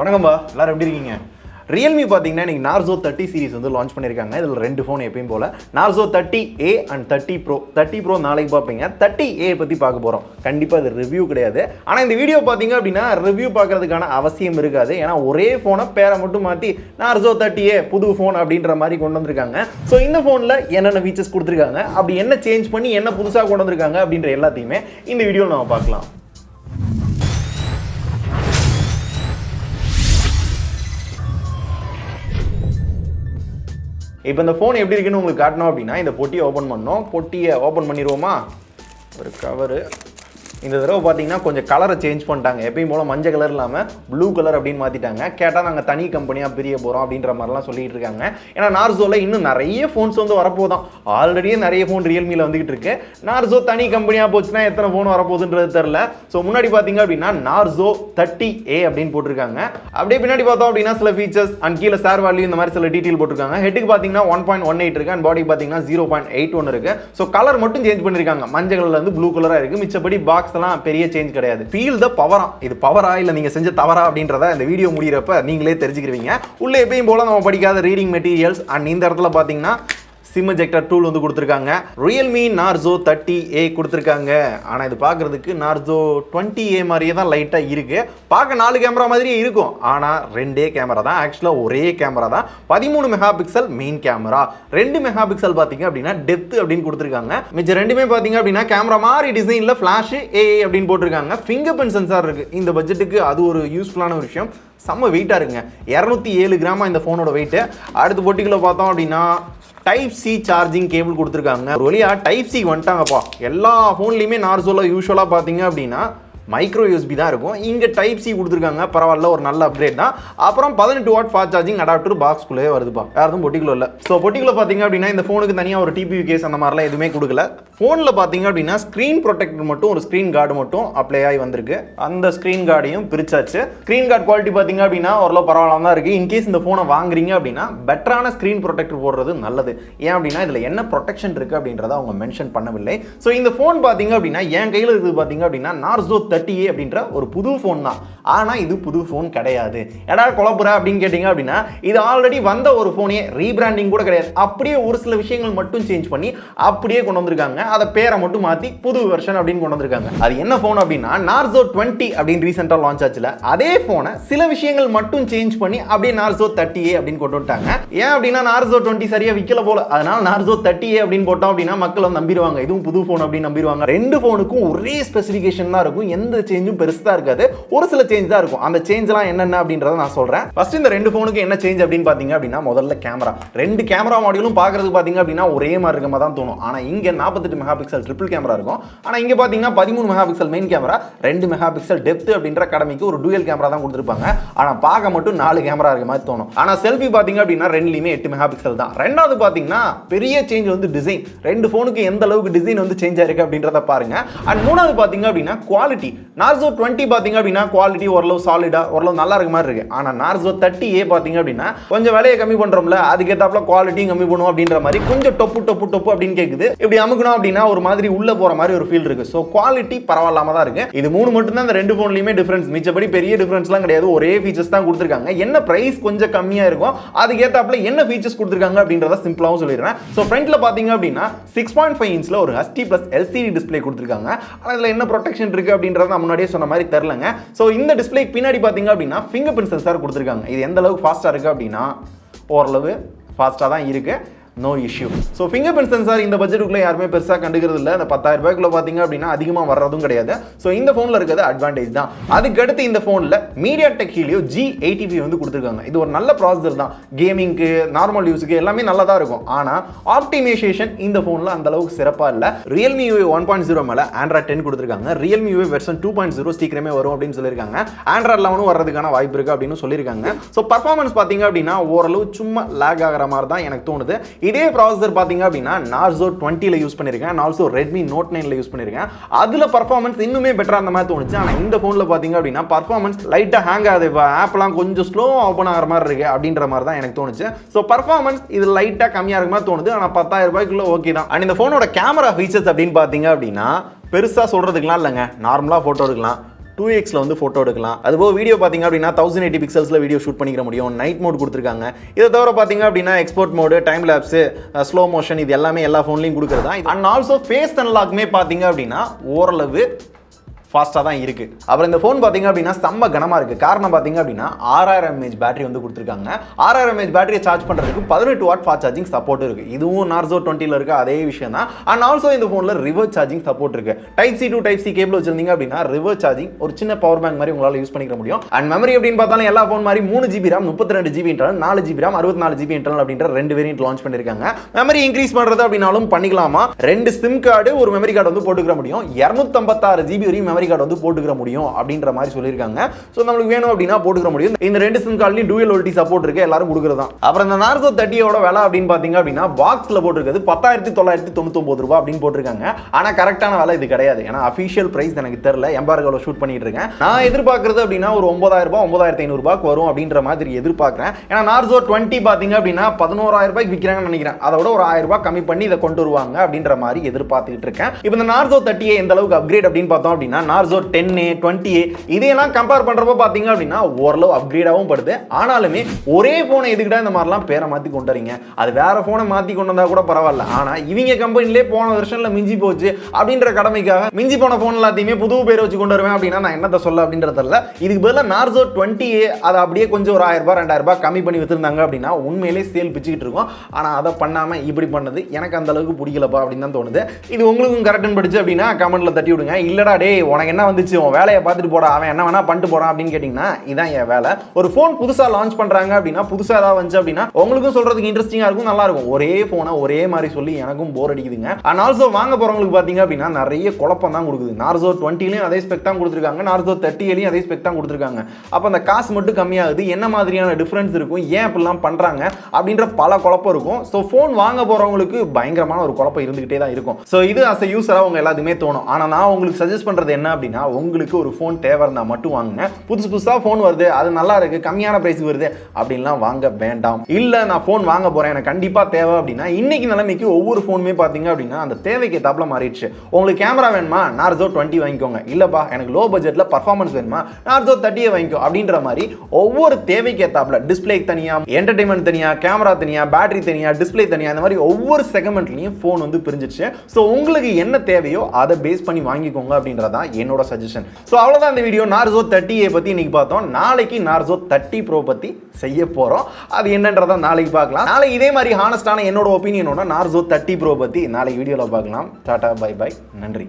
வணக்கம்பா, எல்லாரும் எப்படி இருக்கீங்க? Realme பார்த்தீங்கன்னா இன்னைக்கு Narzo 30 சீரிஸ் வந்து லான்ச் பண்ணியிருக்காங்க. இதில் 2 ஃபோன் எப்பயும் போல Narzo 30A and 30 Pro. 30 Pro நாளைக்கு பார்ப்பீங்க. 30A பற்றி பார்க்க போகிறோம். கண்டிப்பாக இது ரிவ்யூ கிடையாது. ஆனால் இந்த வீடியோ பார்த்தீங்க அப்படின்னா ரிவ்யூ பார்க்கறதுக்கான அவசியம் இருக்காது. ஏன்னா ஒரே ஃபோனை பேரை மட்டும் மாற்றி Narzo 30A புது ஃபோன் அப்படின்ற மாதிரி கொண்டு வந்திருக்காங்க. ஸோ இந்த ஃபோனில் என்னென்ன ஃபீச்சர்ஸ் கொடுத்துருக்காங்க, அப்படி என்ன சேஞ்ச் பண்ணி என்ன புதுசாக கொண்டு வந்திருக்காங்க அப்படின்ற எல்லாத்தையுமே இந்த வீடியோவில் நம்ம பார்க்கலாம். இப்போ இந்த ஃபோன் எப்படி இருக்குன்னு உங்களுக்கு காட்டணும் அப்படின்னா இந்த பொட்டியை ஓப்பன் பண்ணோம். பொட்டியை ஓப்பன் பண்ணிடுவோமா? ஒரு கவரு. இந்த தடவை பார்த்தீங்கன்னா கொஞ்சம் கலரை சேஞ்ச் பண்ணிட்டாங்க. எப்பயும் போல மஞ்சள் கலர் இல்லாமல் ப்ளூ கலர் அப்படின்னு மாற்றிட்டாங்க. கேட்டால் நாங்கள் தனி கம்பெனியாக பிரிய போகிறோம் அப்படின்ற மாதிரிலாம் சொல்லிட்டு இருக்காங்க. ஏன்னா நார்சோவில் இன்னும் நிறைய ஃபோன்ஸ் வந்து வரப்போதான். ஆல்ரெடியே நிறைய ஃபோன் ரியல்மியில் வந்துகிட்டு இருக்கு. நார்சோ தனி கம்பெனியாக போச்சுன்னா எத்தனை ஃபோன் வரப்போகுதுன்றது தெரில. ஸோ முன்னாடி பார்த்தீங்க அப்படின்னா Narzo 30A அப்படின்னு போட்டிருக்காங்க. அப்படியே பின்னாடி பார்த்தோம் அப்படின்னா சில ஃபீச்சர்ஸ் அண்ட் கீழே ஷேர் வேல்யூ இந்த மாதிரி சில டீட்டெயில் போட்டிருக்காங்க. ஹெட்டுக்கு பார்த்தீங்கன்னா 1.18 இருக்கு அண்ட் பாடி பார்த்தீங்கன்னா 0.81 இருக்கு. ஸோ கலர் மட்டும் சேஞ்ச் பண்ணியிருக்காங்க. மஞ்சள் கலர்ல இருந்து ப்ளூ கலராக இருக்கு. மிச்சபடி பாக்ஸ் பெரிய சேஞ்ச் கிடையாது. ஃபீல் த பவரா, இது பவரா இல்ல நீங்க செஞ்ச தவறா அப்படின்றத இந்த வீடியோ முடியறப்ப நீங்களே தெரிஞ்சுக்கிறீங்க. உள்ள எப்பயும் போல நம்ம படிக்காத ரீடிங் மெட்டீரியல்ஸ் அண்ட் இந்த இடத்துல பாத்தீங்கன்னா சிம் எஜெக்டர் டூல் வந்து கொடுத்துருக்காங்க. Realme Narzo 30A கொடுத்துருக்காங்க. ஆனால் இது பார்க்குறதுக்கு Narzo 20A மாதிரியே தான் லைட்டாக இருக்குது. பார்க்க 4 கேமரா மாதிரியே இருக்கும். ஆனால் 2 கேமரா தான். ஆக்சுவலாக ஒரே கேமரா தான். 13 mega pixel main camera, 2 mega pixel பார்த்தீங்க அப்படின்னா டெப்த் அப்படின்னு கொடுத்துருக்காங்க. மிச்சம் ரெண்டுமே பார்த்தீங்க அப்படின்னா கேமரா மாதிரி டிசைனில் ஃப்ளாஷ் ஏஏ அப்படின்னு போட்டிருக்காங்க. ஃபிங்கர் பிரிண்ட் சென்சார் இருக்குது. இந்த பட்ஜெட்டுக்கு அது ஒரு யூஸ்ஃபுல்லான ஒரு விஷயம். செம்ம வெயிட்டாக இருக்குங்க. 207 கிராமா இந்த ஃபோனோட வெயிட்டு. அடுத்த பொட்டிக்குள்ள பார்த்தோம் அப்படின்னா டைப் சி சார்ஜிங் கேபிள் கொடுத்துருக்காங்க. ஒரு வழியாக டைப் சி வந்துட்டாங்கப்பா. எல்லா ஃபோன்லையுமே நார்சோல யூஸ்வலாக பார்த்தீங்க அப்படின்னா மைக்ரோ யூஎஸ்பி தான் இருக்கும். இங்கே டைப் சி கொடுத்துருக்காங்க. பரவாயில்ல, ஒரு நல்ல அப்கிரேட் தான். அப்புறம் 18 வாட் ஃபாஸ்ட் சார்ஜிங் அடாப்டர் பாக்ஸ்குள்ளே வருதுப்பா. யாரும் பொட்டிக்குள்ள இல்லை. ஸோ பொட்டிக்குள்ள பார்த்தீங்க அப்படின்னா இந்த ஃபோனுக்கு தனியாக ஒரு டிபியூ கேஸ் அந்த மாதிரிலாம் எதுவுமே கொடுக்கல. ஃபோனில் பார்த்தீங்க அப்படின்னா ஸ்க்ரீன் ப்ரொடெக்டர் மட்டும், ஒரு ஸ்க்ரீன் கார்டு மட்டும் அப்ளை ஆகி வந்திருக்கு. அந்த ஸ்க்ரீன் கார்டையும் பிரிச்சாச்சு. ஸ்க்ரீன் கார்டு குவாலிட்டி பார்த்தீங்க அப்படின்னா ஓரளவு பரவாயில்லாம தான் இருக்குது. இன்கேஸ் இந்த ஃபோனை வாங்குறீங்க அப்படின்னா பெட்டரான ஸ்க்ரீன் ப்ரொடெக்டர் போடுறது நல்லது. ஏன் அப்படின்னா இதில் என்ன ப்ரொடெக்ஷன் இருக்குது அப்படின்றத அவங்க மென்ஷன் பண்ணவில்லை. ஸோ இந்த ஃபோன் பார்த்தீங்க அப்படின்னா என் கையில் இருக்குது பார்த்தீங்க அப்படின்னா Narzo 30A அப்படின்ற ஒரு புது ஃபோன் தான். ஆனால் இது புது ஃபோன் கிடையாது. எடா குழப்புற அப்படின்னு கேட்டிங்க அப்படின்னா இது ஆல்ரெடி வந்த ஒரு ஃபோனே, ரீபிராண்டிங் கூட கிடையாது. அப்படியே ஒரு சில விஷயங்கள் மட்டும் சேஞ்ச் பண்ணி அப்படியே கொண்டு வந்திருக்காங்க. அதை பேரை மட்டும் மாற்றி புது வெர்ஷன் அப்படின்னு கொண்டு வந்திருக்காங்க. அது என்ன ஃபோன் அப்படின்னா Narzo 20 அப்படின்னு ரீசெண்டாக லான்ச் ஆச்சுல, அதே ஃபோனை சில விஷயங்கள் மட்டும் சேஞ்ச் பண்ணி அப்படியே Narzo 30A அப்படின்னு கொண்டு வந்துட்டாங்க. ஏன் அப்படின்னா Narzo 20 சரியா விற்கல போல. அதனால Narzo 30A அப்படின்னு போட்டோம் அப்படின்னா மக்கள் வந்து நம்பிடுவாங்க, இதுவும் புது ஃபோன் அப்படின்னு நம்பிடுவாங்க. ரெண்டு ஃபோனுக்கும் ஒரே ஸ்பெசிஃபிகேஷன் தான் இருக்கும். எந்த சேஞ்சும் பெருசா இருக்காது. ஒரு சில சேஞ்ச் தான் இருக்கும். அந்த சேஞ்ச்லாம் என்னென்ன அப்படின்றத நான் சொல்றேன். ஃபர்ஸ்ட் இந்த ரெண்டு ஃபோனுக்கு என்ன சேஞ்ச் அப்படின்னு பாத்தீங்க அப்படின்னா முதல்ல கேமரா. ரெண்டு கேமரா மாடியூலும் பார்க்கிறதுக்கு பாத்தீங்க அப்படின்னா ஒரே மாதிரி இருக்க மாதிரி தான் தோணும். ஆனா இங்க 48 மெகா பிக்சல் ட்ரிபிள் கேமரா இருக்கும். ஆனா இங்க பாத்தீங்கன்னா 13 mega pixel main camera, 2 mega pixel depth அப்படின்ற கடமைக்கு ஒரு டூயல் கேமரா தான் கொடுத்திருப்பாங்க. ஆனா பார்க்க மட்டும் 4 கேமரா இருக்க மாதிரி தோணும். ஆனா செல்ஃபி பாத்தீங்க அப்படின்னா ரெண்டுலயுமே 8 மெகா பிக்சல் தான். ரெண்டாவது பாத்தீங்கன்னா பெரிய சேஞ்ச் வந்து டிசைன். ரெண்டு ஃபோனுக்கு எந்த அளவுக்கு டிசைன் வந்து சேஞ்ச் ஆயிருக்கு அப்படின்றத பாருங்க. அண்ட் மூணாவது பாத்தீங்க அப்படின்னா குவாலிட்டி. Narzo 20 பாத்தீங்க அப்படின்னா குவாலிட்டி ஓரளவு சாலிடா, ஓரளவு நல்லா இருக்க மாதிரி இருக்கு. ஆனா Narzo 30A பாத்தீங்க அப்படின்னா கொஞ்சம் விலையை கம்மி பண்றோம்ல, அதுக்கேத்தாப்புல குவாலிட்டியும் கம்மி பண்ணுவோம் அப்படின்ற மாதிரி கொஞ்சம் டொப்பு டொப்பு டொப்பு அப்படின்னு கேக்குது. இப்படி அமுக்கணும் அப்படின்னா ஒரு மாதிரி உள்ள போற மாதிரி ஒரு ஃபீல் இருக்கு. ஸோ குவாலிட்டி பரவாயில்லாம தான் இருக்கு. இது மூணு மட்டும் தான் இந்த ரெண்டு ஃபோன்லயுமே டிஃபரன்ஸ். மிச்சபடி பெரிய டிஃபரன்ஸ்லாம் கிடையாது. ஒரே ஃபீச்சர்ஸ் தான் கொடுத்துருக்காங்க. என்ன பிரைஸ் கொஞ்சம் கம்மியா இருக்கும், அதுக்கேத்தாப்புல என்ன ஃபீச்சர்ஸ் கொடுத்துருக்காங்க அப்படின்றத சிம்பிளாவும் சொல்லிடுறேன். ஸோ ஃப்ரண்ட்ல பாத்தீங்க அப்படின்னா 6.5 இன்ச்ல ஒரு HD+ LCD டிஸ்பிளே கொடுத்துருக்காங்க. ஆனா இதுல என்ன ப்ரொடெக்ஷன் இருக்கு அப்படின்றத நான் முன்னாடியே சொன்ன மாதிரி தெரியலங்க. ஸோ இந்த டிஸ்பிளே பின்னாடி பாத்தீங்க அப்படின்னா ஃபிங்கர் பிரிண்ட் சென்சார் கொடுத்துருக்காங்க. இது எந்த அளவுக்கு ஃபாஸ்டா இருக்கு அப்படின்னா ஓரளவு ஃபாஸ்டா தான் இருக்கு. No issue. So finger print sensor இந்த பட்ஜெட்டுக்குள்ள யாருமே பெருசாக கண்டுக்கிறது இல்லை. அந்த 10,000 ரூபாய்க்குள்ள பார்த்தீங்க அப்படின்னா அதிகமாக வர்றதும் கிடையாது. ஸோ இந்த ஃபோனில் இருக்கிறது அட்வான்டேஜ் தான். அதுக்கடுத்து இந்த ஃபோனில் MediaTek Helio G85 வந்து கொடுத்துருக்காங்க. இது ஒரு நல்ல ப்ராசஸர் தான். கேமிங்க்கு, நார்மல் யூஸுக்கு எல்லாமே நல்லா தான் இருக்கும். ஆனால் ஆப்டிமைசேஷன் இந்த ஃபோனில் அந்த அளவுக்கு சிறப்பாக இல்லை. Realme UI 1.0 மேலே Android 10 கொடுத்துருக்காங்க. Realme UI வெர்ஷன் 2.0 சீக்கிரமே வரும் அப்படின்னு சொல்லியிருக்காங்க. Android 11 வர்றதுக்கான வாய்ப்பு இருக்குது அப்படின்னு சொல்லியிருக்காங்க. ஸோ பர்ஃபார்மன்ஸ் பார்த்தீங்க அப்படின்னா ஓரளவு சும்மா லேக் ஆகிற மாதிரி தான் எனக்கு தோணுது. இதே ப்ராசஸர் பாத்தீங்க அப்படின்னா Narzo 20ல யூஸ் பண்ணிருக்கேன். ஆல்சோ Redmi Note 9ல யூஸ் பண்ணிருக்கேன். அதுல பெர்ஃபார்மன்ஸ் இன்னுமே பெட்டரா அந்த மாதிரி தோணுச்சு. ஆனா இந்த போன்ல பாத்தீங்க அப்படின்னா பெர்ஃபார்மன்ஸ் லைட்டா ஹேங் ஆகுது. ஆப்லாம் கொஞ்சம் ஸ்லோ ஓபன் ஆகிற மாதிரி இருக்கு அப்படின்ற மாதிரி தான் எனக்கு தோணுச்சு. ஸோ பெர்ஃபார்மன்ஸ் இது லைட்டா கம்மியா இருக்க மாதிரி தோணுது. ஆனா 10,000 ரூபாய்க்குள்ள ஓகே தான். அண்ட் இந்த போனோட கேமரா ஃபீச்சர்ஸ் அப்படின்னு பாத்தீங்க அப்படின்னா பெருசா சொல்றதுக்குலாம் இல்லைங்க. நார்மலா போட்டோ எடுக்கலாம், 2x வந்து ஃபோட்டோ எடுக்கலாம். அதுபோக வீடியோ பார்த்தீங்க அப்படின்னா 1080 பிக்சல்ஸில் வீடியோ ஷூட் பண்ணிக்க முடியும். நைட் மோட் கொடுத்துருக்காங்க. இதை தவிர பார்த்தீங்க அப்படின்னா export mode, time lapse, slow motion இது எல்லாமே எல்லா ஃபோன்லையும் கொடுக்குறது தான். அண்ட் ஆல்சோ ஃபேஸ் அன்லாக்மே பார்த்தீங்க அப்படின்னா ஓரளவு ஃபாஸ்ட்டாக தான் இருக்குது. அப்புறம் இந்த ஃபோன் பார்த்தீங்க அப்படின்னா செம்ம கனமாக இருக்குது. காரணம் பார்த்தீங்க அப்படின்னா 6000 mAh பேட்டரி வந்து கொடுத்துருக்காங்க. 6000 mAh பேட்டரியை சார்ஜ் பண்ணுறதுக்கு 18 வாட் ஃபாஸ்ட் சார்ஜிங் சப்போர்ட் இருக்குது. இதுவும் நார்சோ 20ல் இருக்க அதே விஷயம் தான். அண்ட் ஆல்சோ இந்த ஃபோனில் ரிவர்ஸ் சார்ஜிங் சப்போர்ட் இருக்குது. Type C to type C cable வச்சிருந்தீங்க அப்படின்னா ரிவர்ஸ் சார்ஜிங் ஒரு சின்ன பவர் பேங்க் மாதிரி உங்களால் யூஸ் பண்ணிக்க முடியும். அண்ட் மெமரி அப்படின்னு பார்த்தாலும் எல்லா ஃபோன் மாதிரி 3GB RAM, 32GB internal, 4GB RAM, 64GB internal அப்படின்ற 2 வேரியன்ட் லான்ச் பண்ணியிருக்காங்க. மெமரி இன்க்ரீஸ் பண்ணுறது அப்படின்னாலும் பண்ணிக்கலாமா. 2 சிம் கார்டு ஒரு மெமரி கார்டு வந்து போட்டுக்கிற முடியும். 256GB வரையும் மெமரி கார்டு வந்து போட்டுக்கிற முடியும் அப்படின்ற மாதிரி சொல்லியிருக்காங்க. ஸோ நம்மளுக்கு வேணும் அப்படின்னா போட்டுக்கிற முடியும். இந்த 2 சிம் கார்டுலையும் டூயல் ஓல்டி சப்போர்ட் இருக்கு. எல்லாரும் கொடுக்குறதா. அப்புறம் இந்த நார்சோ 30யோட விலை அப்படின்னு பார்த்தீங்க அப்படின்னா பாக்ஸில் போட்டிருக்கிறது 10,999 ரூபாய் அப்படின்னு போட்டிருக்காங்க. ஆனால் கரெக்டான விலை இது கிடையாது. ஏன்னா அஃபிஷியல் பிரைஸ் எனக்கு தெரியல. எம்பார்கோவில் ஷூட் பண்ணிட்டு இருக்கேன். நான் எதிர்பார்க்கறது அப்படின்னா ஒரு 9,000 ரூபாய் 9,500 ரூபாய்க்கு வரும் அப்படின்ற மாதிரி எதிர்பார்க்குறேன். ஏன்னா நார்சோ 20 பார்த்தீங்க அப்படின்னா 11,000 ரூபாய்க்கு விற்கிறாங்கன்னு நினைக்கிறேன். அதோட ஒரு 1000 ரூபாய் கம்மி பண்ணி இதை கொண்டு வருவாங்க அப்படின்ற மாதிரி எதிர்பார்த்துட்டு இருக்கேன். இப்போ இந்த நார்சோ 30 எந்த அளவுக்கு அப்கிரேட் அப்படின்னு பார்த்தோம் அப்படின்னா நார்சோ 10A 20A இதையெல்லாம் கம்பேர் பண்றப்ப பாத்தீங்க அப்படின்னா ஓரளவு அப்கிரேடாகவும் படுது. ஆனாலுமே ஒரே போனை எதுக்கிட்டா இந்த மாதிரிலாம் பேரை மாத்தி கொண்டு வரீங்க, அது வேற போனை மாத்தி கொண்டு வந்தா கூட பரவாயில்ல. ஆனா இவங்க கம்பெனிலே போன வருஷன்ல மிஞ்சி போச்சு அப்படின்ற கடமைக்காக மிஞ்சி போன போன் எல்லாத்தையுமே புது பேரை வச்சு கொண்டு வருவேன் அப்படின்னா நான் என்னத்த சொல்ல அப்படின்றதில்ல. இதுக்கு பதிலாக நார்சோ 20A அதை அப்படியே கொஞ்சம் ஒரு 1000 ரூபாய் 2000 ரூபாய் கம்மி பண்ணி வச்சிருந்தாங்க அப்படின்னா உண்மையிலே சேல் பிச்சுக்கிட்டு இருக்கும். ஆனா அதை பண்ணாம இப்படி பண்ணது எனக்கு அந்த அளவுக்கு பிடிக்கலப்பா அப்படின்னு தான் தோணுது. இது உங்களுக்கும் கரெக்ட்னு படிச்சு அப்படின்னா கமெண்ட்ல தட்டி விடுங்க. இல்லடா டே உனக்கு என்ன வந்துச்சு, உன் வேலையை பார்த்துட்டு போடா, அவன் என்ன வேணா பண்ணிட்டு போறான் அப்படின்னு கேட்டீங்கன்னா இதான் என் வேலை. ஒரு போன் புதுசா லான்ச் பண்றாங்க அப்படின்னா புதுசா ஏதாவது வந்து அப்படின்னா உங்களுக்கும் சொல்றதுக்கு இன்ட்ரெஸ்டிங்கா இருக்கும், நல்லா இருக்கும். ஒரே போனை ஒரே மாதிரி சொல்லி எனக்கும் போர் அடிக்குதுங்க. அண்ட் ஆல்சோ வாங்க போறவங்களுக்கு பாத்தீங்க அப்படின்னா நிறைய குழப்பம் தான் கொடுக்குது. நார்சோ 20லயும் அதே ஸ்பெக் தான் கொடுத்துருக்காங்க, நார்சோ 30லயும் அதே ஸ்பெக் தான் கொடுத்துருக்காங்க. அப்ப அந்த காசு மட்டும் கம்மியாகுது, என்ன மாதிரியான டிஃபரன்ஸ் இருக்கும், ஏன் இப்படிலாம் பண்றாங்க அப்படின்ற பல குழப்பம் இருக்கும். ஸோ போன் வாங்க போறவங்களுக்கு பயங்கரமான ஒரு குழப்பம் இருந்துகிட்டே தான் இருக்கும். ஸோ இது அஸ் எ யூசரா உங்க எல்லாத்துக்குமே தோணும். ஆனா நான் உங்களுக்கு சஜஸ்ட் பண்றது என்ன அப்படின்னா உங்களுக்கு ஒரு போன் தேவை இருந்தா மட்டும் வாங்குங்க. புதுசா போன் வருது, அது நல்லா இருக்கு, கம்மியான பிரைஸ் வருது அப்படின்லாம் வாங்க வேண்டாம். இல்ல நான் போன் வாங்க போறேன், எனக்கு கண்டிப்பா தேவை அப்படின்னா இன்னைக்கு நிலைமைக்கு ஒவ்வொரு போனுமே பாத்தீங்க அப்படின்னா அந்த தேவைக்கு ஏத்தாப்புல மாறிடுச்சு. உங்களுக்கு கேமரா வேணுமா, நார்சோ 20 வாங்கிக்கோங்க. இல்லப்பா எனக்கு லோ பட்ஜெட்ல பர்ஃபார்மன்ஸ் வேணுமா, நார்சோ 30 வாங்கிக்கோ அப்படின்ற மாதிரி ஒவ்வொரு தேவைக்கு ஏத்தாப்புல டிஸ்பிளே தனியா, என்டர்டைன்மெண்ட் தனியா, கேமரா தனியா, பேட்டரி தனியா, டிஸ்பிளே தனியா, அந்த மாதிரி ஒவ்வொரு செக்மெண்ட்லயும் போன் வந்து பிரிஞ்சிருச்சு. ஸோ உங்களுக்கு என்ன தேவையோ அதை பேஸ் பண்ணி வாங்கிக்கோங்க அப்படின்றதான் என்னோட சஜஷன். ஸோ அவ்வளோதான் இந்த வீடியோ. நார்சோ 30A பத்தி இன்னைக்கு பார்த்தோம். நாளைக்கு நார்சோ 30 Pro பத்தி செய்ய போறோம். அது என்னன்றதை நாளைக்கு பார்க்கலாம். நாளைக்கு இதே மாதிரி ஹானஸ்டான என்னோட ஒப்பீனியனோட நார்சோ 30 Pro பத்தி நாளைக்கு வீடியோல பார்க்கலாம். டாடா பை பை, நன்றி.